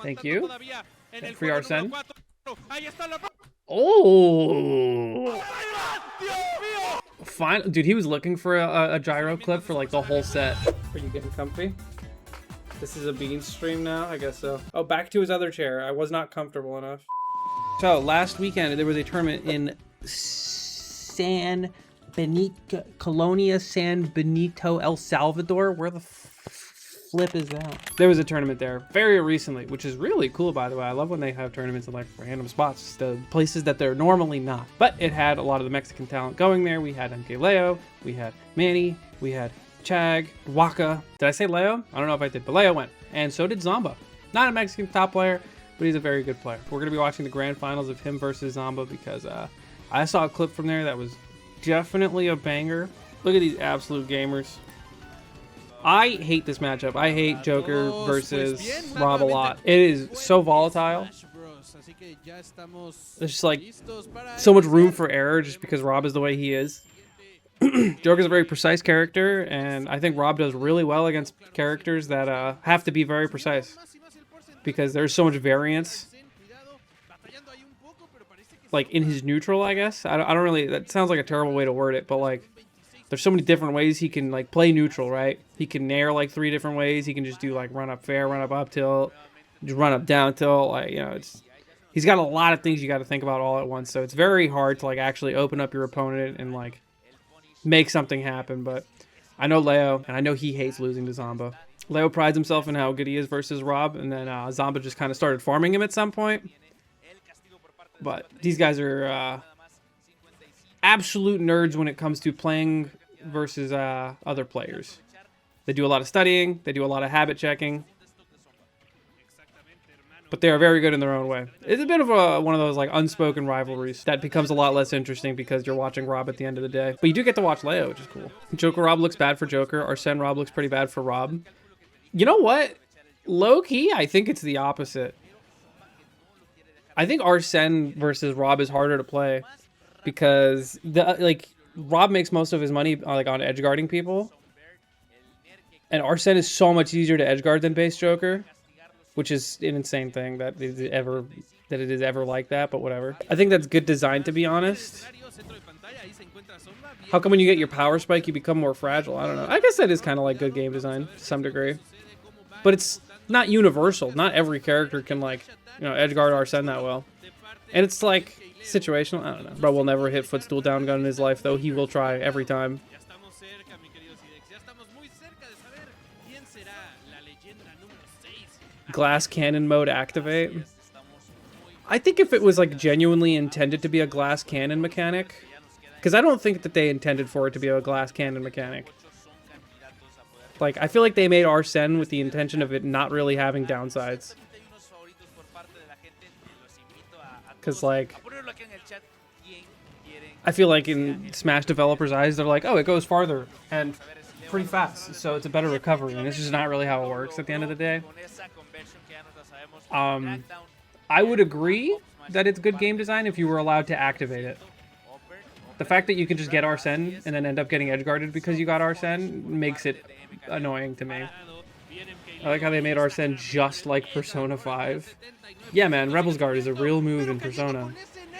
Thank you. Free Arsene. Oh! Fine, dude. He was looking for a gyro clip for like the whole set. Are you getting comfy? This is a Beans stream now? I guess so. Oh, back to his other chair. I was not comfortable enough. So, last weekend, there was a tournament in Colonia San Benito, El Salvador. Where the flip is that? There was a tournament there very recently, which is really cool, by the way. I love when they have tournaments in like random spots, the places that they're normally not. But it had a lot of the Mexican talent going there. We had MkLeo, we had Manny, we had Chag, Waka. Did I say Leo? I don't know if I did, but Leo went. And so did Zomba. Not a Mexican top player, but he's a very good player. We're going to be watching the grand finals of him versus Zomba because I saw a clip from there that was definitely a banger. Look at these absolute gamers. I hate this matchup. I hate Joker versus Rob a lot. It is so volatile. There's just like so much room for error just because Rob is the way he is. Joker's a very precise character, and I think Rob does really well against characters that have to be very precise because there's so much variance, like in his neutral, I guess. I don't really. That sounds like a terrible way to word it, but like, there's so many different ways he can like play neutral, right? He can nair like 3 different ways. He can just do like run up fair, run up tilt, just run up down tilt. Like, you know, he's got a lot of things you got to think about all at once. So it's very hard to like actually open up your opponent and like make something happen. But I know Leo, and I know he hates losing to Zomba. Leo prides himself in how good he is versus Rob, and then Zomba just kind of started farming him at some point. But these guys are absolute nerds when it comes to playing versus other players. They do a lot of studying, they do a lot of habit checking, but they are very good in their own way. It's a bit of one of those like unspoken rivalries that becomes a lot less interesting because you're watching Rob at the end of the day. But you do get to watch Leo, which is cool. Joker Rob looks bad for Joker. Arsene Rob looks pretty bad for Rob. You know what? Low-key, I think it's the opposite. I think Arsene versus Rob is harder to play because Rob makes most of his money like on edgeguarding people, and Arsene is so much easier to edgeguard than base Joker, which is an insane thing that it is ever like that. But whatever. I think that's good design, to be honest. How come when you get your power spike you become more fragile? I don't know. I guess that is kind of like good game design to some degree, but it's not universal. Not every character can like, you know, edgeguard Arsene that well, and it's like situational. I don't know. Bro will never hit Footstool down gun in his life, though. He will try every time. Glass cannon mode activate. I think if it was like genuinely intended to be a glass cannon mechanic, because I don't think that they intended for it to be a glass cannon mechanic. Like, I feel like they made Arsene with the intention of it not really having downsides. Because, like, I feel like in Smash developers' eyes, they're like, oh, it goes farther and pretty fast, so it's a better recovery. And it's just not really how it works at the end of the day. I would agree that it's good game design if you were allowed to activate it. The fact that you can just get Arsene and then end up getting edgeguarded because you got Arsene makes it annoying to me. I like how they made Arsene just like Persona 5. Yeah, man, Rebel's Guard is a real move in Persona,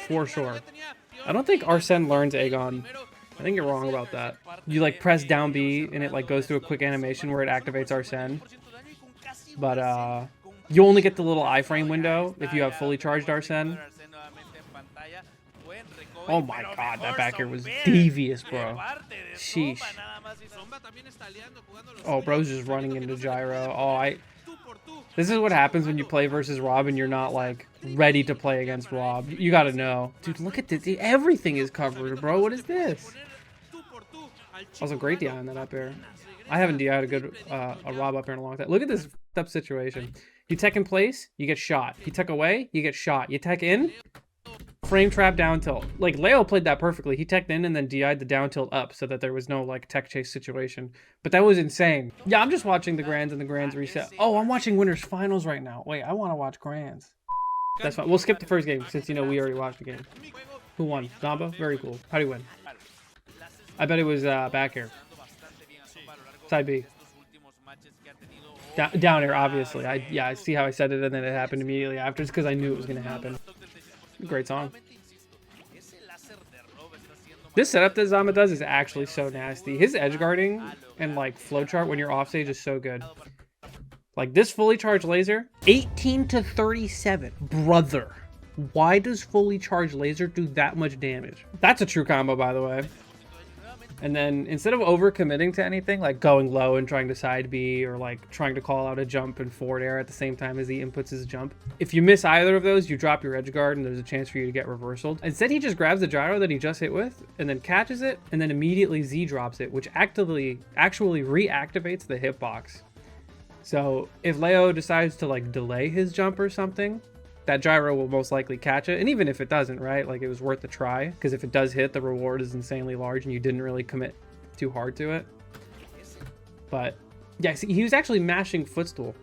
for sure. I don't think Arsene learns Aegon. I think you're wrong about that. You like press down B and it like goes through a quick animation where it activates Arsene. But you only get the little iframe window if you have fully charged Arsene. Oh my god, that back air was devious, bro. Sheesh. Oh, bro's just running into gyro. Oh, this is what happens when you play versus Rob and you're not, like, ready to play against Rob. You gotta know. Dude, look at this. Everything is covered, bro. What is this? Also, great DI on that up air. I haven't DI'd a good a Rob up air in a long time. Look at this up situation. You tech in place, you get shot. You tech away, you get shot. You tech in, frame trap down tilt. Like, Leo played that perfectly. He teched in and then DI'd the down tilt up so that there was no, like, tech chase situation. But that was insane. Yeah, I'm just watching the Grands and the Grands reset. Oh, I'm watching Winners Finals right now. Wait, I want to watch Grands. That's fine. We'll skip the first game since, you know, we already watched the game. Who won? Zomba? Very cool. How do you win? I bet it was back air. Side B. Down air, obviously. I see how I said it and then it happened immediately after. It's because I knew it was going to happen. Great song. This setup that Zomba does is actually so nasty. His edge guarding and like flowchart when you're offstage is so good. Like this fully charged laser, 18 to 37. Brother, why does fully charged laser do that much damage? That's a true combo, by the way. And then instead of overcommitting to anything, like going low and trying to side B, or like trying to call out a jump and forward air at the same time as he inputs his jump, if you miss either of those, you drop your edge guard and there's a chance for you to get reversaled. Instead, he just grabs the gyro that he just hit with and then catches it and then immediately Z drops it, which actually reactivates the hitbox. So if Leo decides to like delay his jump or something, that gyro will most likely catch it. And even if it doesn't, right? Like it was worth the try, because if it does hit, the reward is insanely large and you didn't really commit too hard to it. But yeah, see, he was actually mashing Footstool,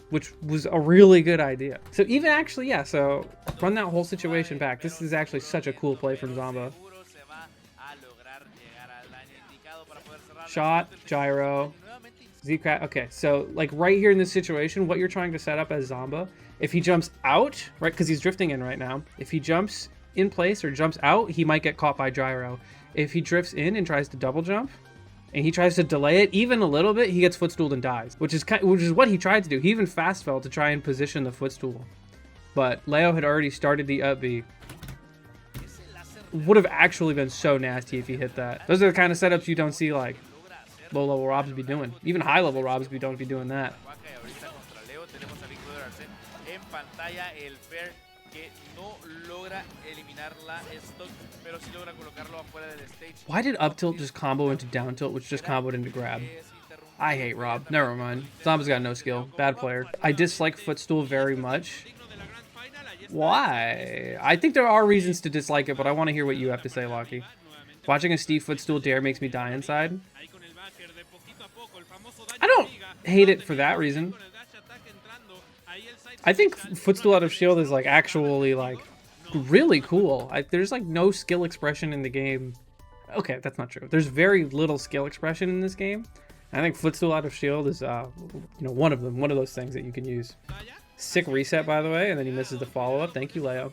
which was a really good idea. So even actually, yeah, so run that whole situation back. This is actually such a cool play from Zomba. Shot, gyro, Z-crack. Okay, so like right here in this situation, what you're trying to set up as Zomba, if he jumps out, right, because he's drifting in right now, if he jumps in place or jumps out, he might get caught by gyro. If he drifts in and tries to double jump, and he tries to delay it even a little bit, he gets footstooled and dies, which is what he tried to do. He even fast fell to try and position the footstool, but Leo had already started the up B. Would have actually been so nasty if he hit that. Those are the kind of setups you don't see like low-level Robs be doing. Even high-level Robs don't be doing that. Why did up tilt just combo into down tilt, which just comboed into grab? I hate Rob. Never mind. Zomba's got no skill. Bad player. I dislike Footstool very much. Why? I think there are reasons to dislike it, but I want to hear what you have to say, Lockie. Watching a Steve Footstool dare makes me die inside. I don't hate it for that reason. I think Footstool out of shield is like actually like really cool. There's like no skill expression in the game. Okay, that's not true. There's very little skill expression in this game. I think Footstool out of shield is one of them, one of those things that you can use. Sick reset, by the way, and then he misses the follow-up. Thank you, Leo.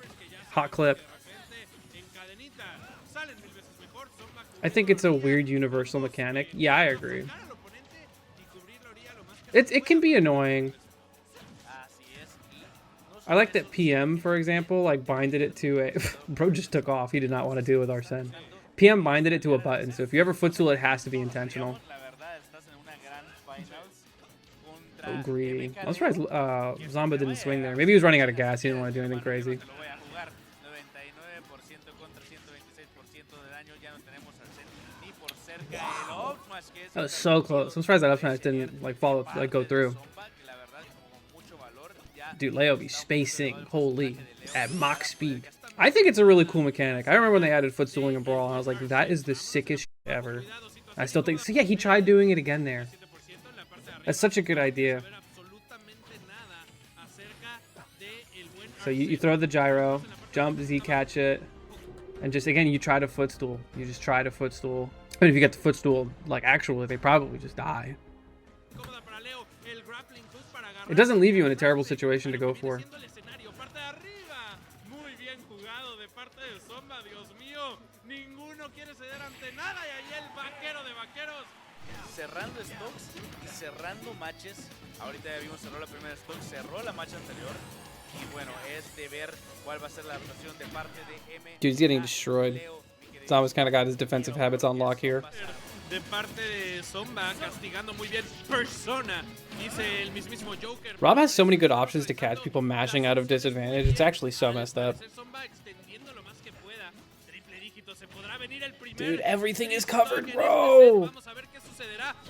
Hot clip. I think it's a weird universal mechanic. Yeah, I agree. It can be annoying. I like that PM, for example, like binded it to a... Bro just took off. He did not want to deal with Arsene. PM binded it to a button, so if you ever footstool, it has to be intentional. Oh, greedy. I'm surprised Zomba didn't swing there. Maybe he was running out of gas. He didn't want to do anything crazy. That was so close. I'm surprised that up smash didn't like go through. Dude, Leo be spacing, holy, at Mach speed. I think it's a really cool mechanic. I remember when they added footstooling in Brawl, and I was like, that is the sickest shit ever. I still think, so yeah, he tried doing it again there. That's such a good idea. So you throw the gyro, jump, Z catch it, and just, again, you try to footstool. You just try to footstool. And if you get the footstool, like, actually, they probably just die. It doesn't leave you in a terrible situation to go for. Cerrando stocks y cerrando matches. Ahorita ya vimos cerró la primera stock, cerró la match anterior. Y bueno, es de ver cuál va a ser la adaptación de parte de M. Dude, he's getting destroyed. Zomba's kind of got his defensive habits on lock here. De parte de Zomba, castigando muy bien Persona, dice el mismísimo Joker. Rob has so many good options to catch people mashing out of disadvantage. It's actually so messed up. Dude, everything is covered, bro.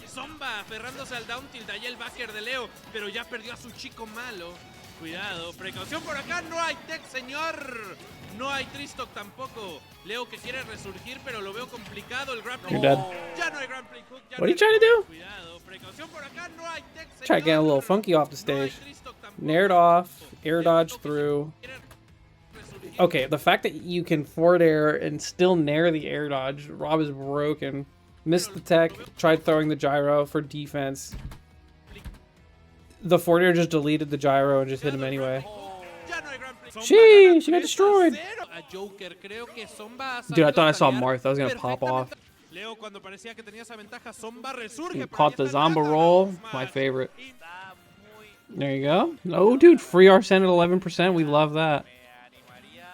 Zomba aferrándose al down tilt, ahí el backer de Leo, pero ya perdió a su chico malo. Cuidado, precaución por acá, no hay tech, señor. No hay Tristock tampoco. Leo que quiere resurgir, pero lo veo complicado. El grappling. You're dead. Ya no hay grappling hook. What are you trying to do? Cuidado, precaución por acá, no hay tech, señor. Try getting a little funky off the stage. Nared off, air dodge through. Okay, the fact that you can forward air and still nair the air dodge, Rob is broken. Missed the tech, tried throwing the gyro for defense. The forwarder just deleted the gyro and just hit him anyway. Ya no hay Grand Prix. Zomba Sheesh, gana she got destroyed. 3-0 a Joker. Creo que Zomba ha Dude, I sabido thought I saw paliar Martha. I was gonna pop off. perfectamente. Leo, cuando parecía que tenía esa ventaja, Zomba resurge You para caught the ir Zomba ganando roll. los My match. favorite. Está muy... There you go. Oh, dude, free Arsene at 11%. We love that. Me animaría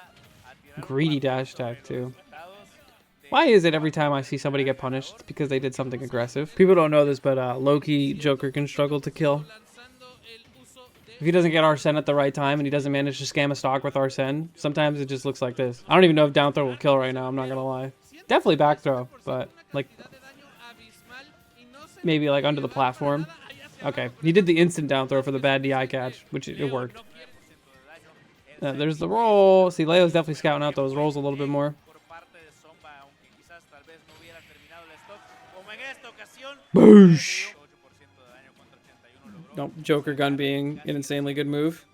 a tirar un Greedy par dash sobre attack, too. los resultados de- Why is it every time I see somebody get punished, it's because they did something aggressive? People don't know this, but low-key Joker can struggle to kill. Lanzando el uso de If he doesn't get Arsene at the right time and he doesn't manage to scam a stock with Arsene, sometimes it just looks like this. I don't even know if down throw will kill right now, I'm not gonna lie. Definitely back throw, but like de daño abismal y no se maybe like under the platform. Okay, he did the instant down throw for the bad DI catch, which it worked. There's the roll. See, Leo's definitely scouting out those rolls a little bit more. por parte de Zomba, aunque quizás tal vez no hubiera terminado el stock, como en esta ocasión, Boosh! 8% de daño contra 81 logró Nope, Joker gun being an insanely good move.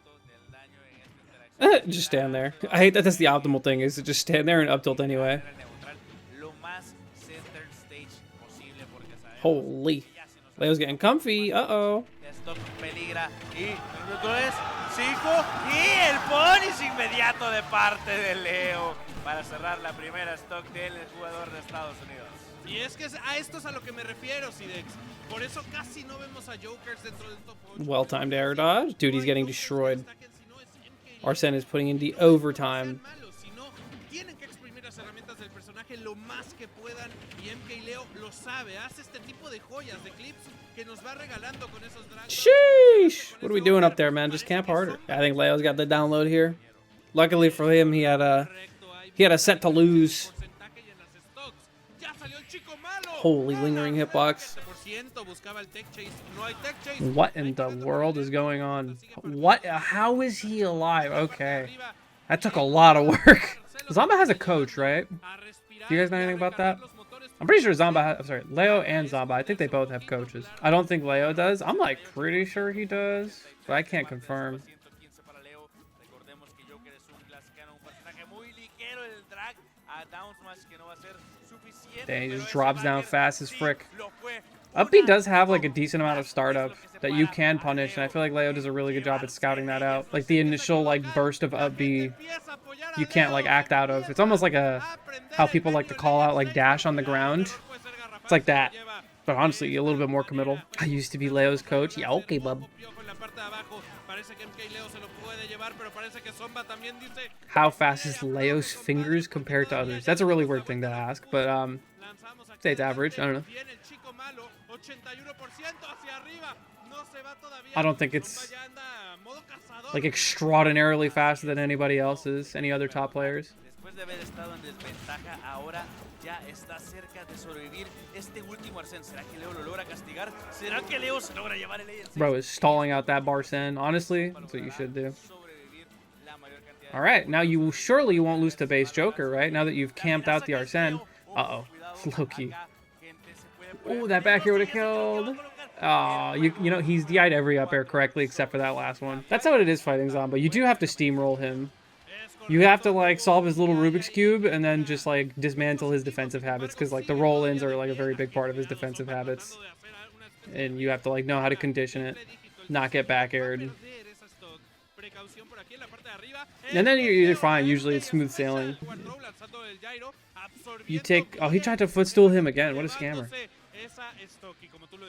del daño en esta interacción. Just stand there. I hate that that's the optimal thing, is to just stand there and up tilt anyway. Neutral, lo más center stage posible porque sabemos Holy. que ya si nos Leo's getting comfy. Uh-oh. stock peligra y minuto es 5 y el punish inmediato de parte de Leo para cerrar la primera stock del jugador de Estados Unidos. Y es que a esto es a lo que me refiero, Sidex. Por eso casi no vemos a Jokers dentro del top 8. Well-timed air dodge. Dude, he's getting destroyed. Arsene is putting in the overtime. Tienen que exprimir las herramientas del personaje lo más que puedan y MkLeo lo sabe. Hace este tipo de joyas, de clips que nos va regalando con esos drags. Sheesh! What are we doing up there, man? Just camp harder. I think Leo's got the download here. Luckily for him, he had a set to lose. Holy lingering hitbox. What in the world is going on? What? How is he alive? Okay. That took a lot of work. Zomba has a coach, right? Do you guys know anything about that? I'm pretty sure I'm sorry, Leo and Zomba. I think they both have coaches. I don't think Leo does. I'm like pretty sure he does, but I can't confirm. Dang, he just drops down fast as frick. Up B does have like a decent amount of startup that you can punish, and I feel like Leo does a really good job at scouting that out. Like the initial like burst of up B, you can't like act out of. It's almost like how people like to call out like dash on the ground. It's like that, but honestly a little bit more committal. I used to be Leo's coach. Yeah, okay, bub. How fast is Leo's fingers compared to others? That's a really weird thing to ask, but say it's average. I don't know. I don't think it's like extraordinarily faster than anybody else's, any other top players. Después de haber estado en desventaja, ahora ya está cerca de sobrevivir este último Arsene. ¿Será que Leo lo logra castigar? ¿Será que Leo se logra llevar el ANC? Bro is stalling out that Barsen. Honestly, that's what you should do. All right, now you surely won't lose to base Joker, right? Now that you've camped out the Arsene. Uh-oh, Loki. Oh, that back here would have killed. Oh, you know, he's DI'd every up air correctly except for that last one. That's how it is fighting Zomba. You do have to steamroll him. You have to like solve his little Rubik's Cube and then just like dismantle his defensive habits, because like the roll-ins are like a very big part of his defensive habits. And you have to like know how to condition it, not get back aired. And then you're fine. Usually it's smooth sailing. You take... Oh, he tried to footstool him again. What a scammer.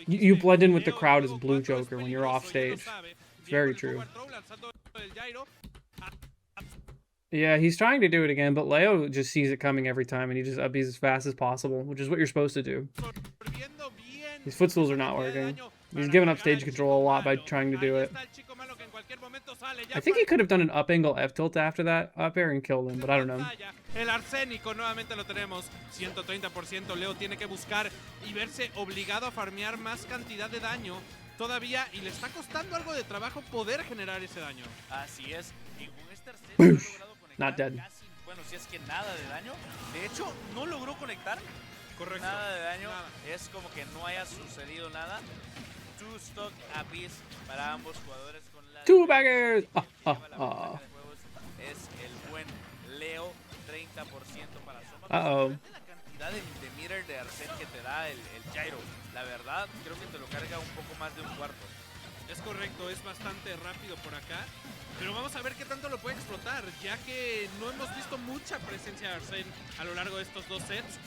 You blend in with the crowd as Blue Joker when you're off stage. It's very true. Yeah, he's trying to do it again, but Leo just sees it coming every time and he just upbeats as fast as possible, which is what you're supposed to do. These footstools are not working. He's giving up stage control a lot by trying to do it. I think he could have done an up angle F tilt after that up air and killed him, but I don't know. El arsénico nuevamente lo tenemos, 130%. Leo tiene que buscar y verse obligado a farmear más cantidad de daño todavía, y le está costando algo de trabajo poder generar ese daño. Así es, y con este arsénico ha logrado conectar Not dead. casi, bueno, si es que nada de daño. De hecho, no logró conectar. Correcto. Nada de daño, Nada. es como que no haya sucedido nada. Two stock apiece para ambos jugadores con la... Two baggers! La ventaja de juegos es el buen Leo, 30% para Zomba. Uh-oh. La cantidad de meter de Arsene que te da el gyro, la verdad, creo que te lo carga un poco más de un cuarto. Es correcto, es bastante rápido por acá. Pero vamos a ver qué tanto lo puede explotar, ya que no hemos visto mucha presencia de Arsene a lo largo de estos 2 sets.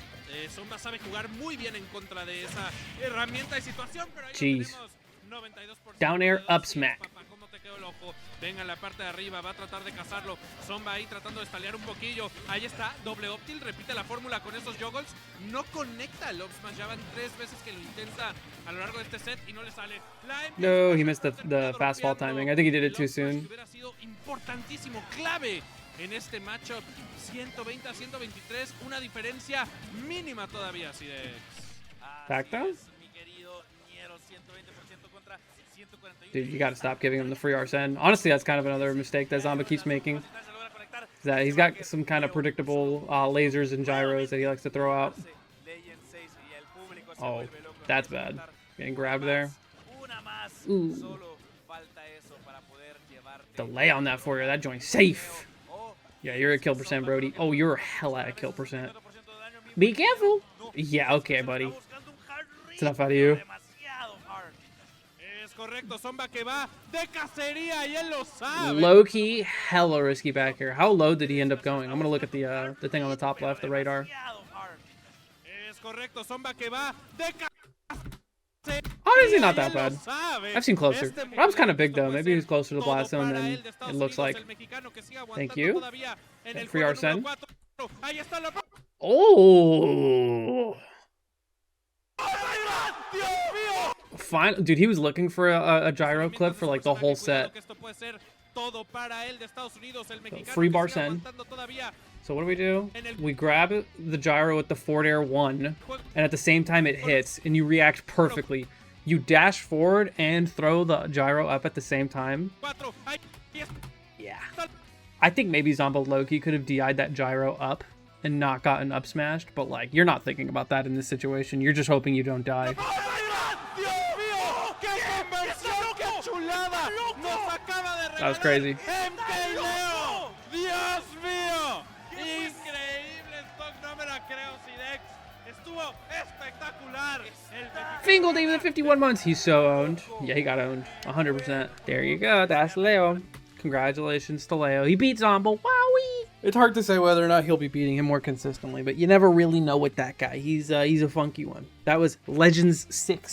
Zomba sabe jugar muy bien en contra de esa herramienta de situación, pero ahí lo tenemos. 92% Down air, up smack. Papá, ¿cómo te quedó el ojo? Venga, en la parte de arriba, va a tratar de cazarlo. Zomba ahí tratando de estalear un poquillo. Ahí está, doble optil, repite la fórmula con esos joggles. No conecta el up smash, ya van 3 veces que lo intenta a lo largo de este set y no le sale. No, he missed the fastball timing. I think he did it too soon. Hubiera sido importantísimo, clave en este matchup. 120 a 123, una diferencia mínima todavía, Sidex. Backdown? Mi querido Niero, 120% contra 141. Dude, you gotta stop giving him the free Arsene. Honestly, that's kind of another mistake that Zomba keeps making. Is that he's got some kind of predictable lasers and gyros that he likes to throw out. Oh, that's bad. Getting grabbed there. Ooh. Delay on that for you. That joint's safe. Yeah, you're at kill percent, Brody. Oh, you're hell at kill percent. Be careful. Yeah, okay, buddy. It's enough out of you. Correcto, Zomba que va de cacería y él lo sabe. Low key, hella risky back here. How low did he end up going? I'm gonna look at the thing on the top left, the radar. Es correcto, Zomba que va de cacería. Honestly, not that bad. I've seen closer. Rob's kind of big though. Maybe he's closer to the blast zone than it looks like. Thank you. And free Arsene. Oh. Fine, dude. He was looking for a gyro clip for like the whole set. So, free Arsene. So what do? We grab the gyro with the forward air 1, and at the same time it hits, and you react perfectly. You dash forward and throw the gyro up at the same time. Yeah. I think maybe Zomba Loki could have DI'd that gyro up and not gotten up smashed, but like, you're not thinking about that in this situation. You're just hoping you don't die. That was crazy. MkLeo! Dios mío! Increíble stock, no me la creo, Sidex. Estuvo espectacular. Fingled even at 51 months. He's so owned. Yeah, he got owned. 100%. There you go. That's Leo. Congratulations to Leo. He beat Zomba. Wowie! It's hard to say whether or not he'll be beating him more consistently, but you never really know with that guy. He's a funky one. That was Legends 6.